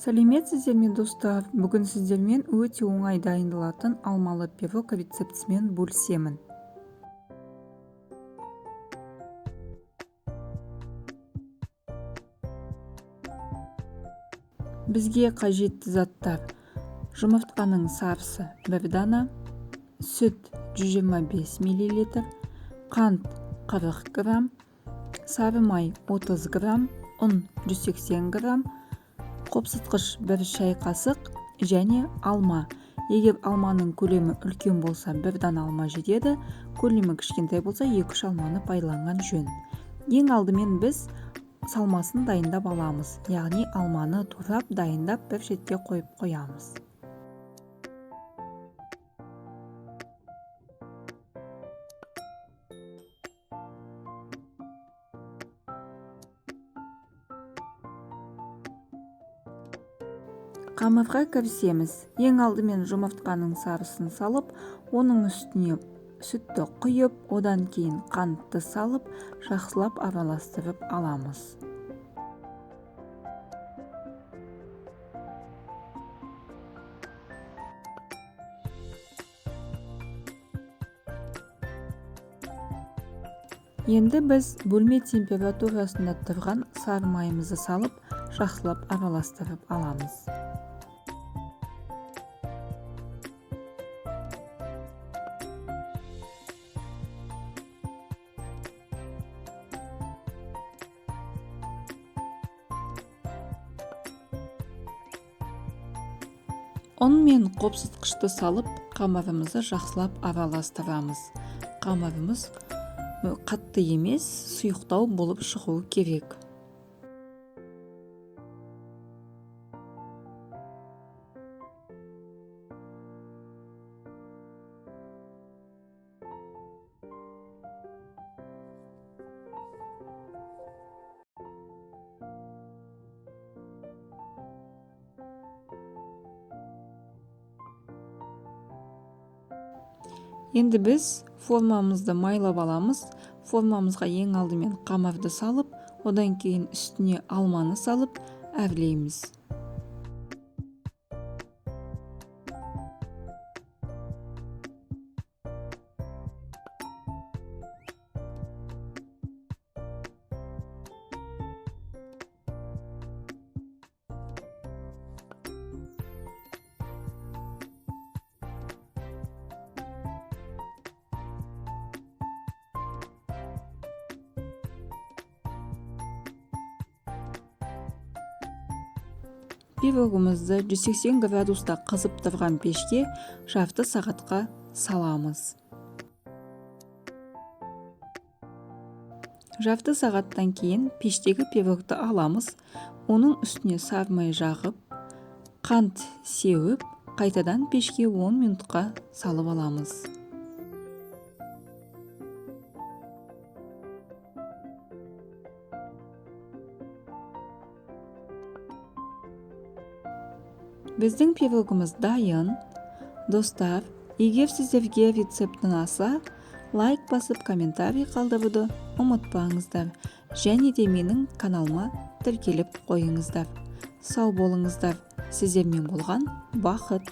Сәлеметсіздер ме достар, бүгін сіздермен өте оңай дайындалатын алмалы пирог рецептісімен бөлісемін. Бізге қажетті заттар: жұмыртқаның сарысы 1 дана, сүт 125 мл, қант 40 грамм, сары май 30 грамм, ұн 180 грамм, қопсытқыш 1 шай қасық және алма. Егер алманың көлемі үлкен болса 1 дана алма жетеді, көлемі кішкентай болса 2-3 алманы пайдаланған жөн. Ең алдымен біз салмасын дайындап аламыз, яғни алманы турап дайындап бір шетке қойып қоямыз. Қамырға кірісеміз. Ең алдымен жұмыртқаның сарысын салып, оның үстіне сүтті құйып, одан кейін қантты салып, жақсылап араластырып аламыз. Енді біз бөлме температурасында тұрған сары майымызды салып, жақсылап араластырып аламыз. ұн мен қопсытқышты салып, қамырымызды жақсылап араластырамыз. Қамырымыз қатты емес, сұйықтау болып шығуы керек. Енді біз формамызды майлап аламыз. Формамызға ең алдымен қамырды салып, одан кейін үстіне алманы салып әрлейміз. Пирогымызды 180 градуста қызып тұрған пешке жарты сағатқа саламыз. Жарты сағаттан кейін пештегі пирогты аламыз, оның үстіне сары май жағып, қант сеуіп, қайтадан пешке 10 минутқа салып аламыз. Біздің пирогымыз дайын. Достар, егер сіздерге рецепт ұнаса, лайк басып комментарий қалдыруды ұмытпаңыздар. Және де менің каналыма тіркеліп қойыңыздар. Сау болыңыздар. Сіздермен болған бақыт.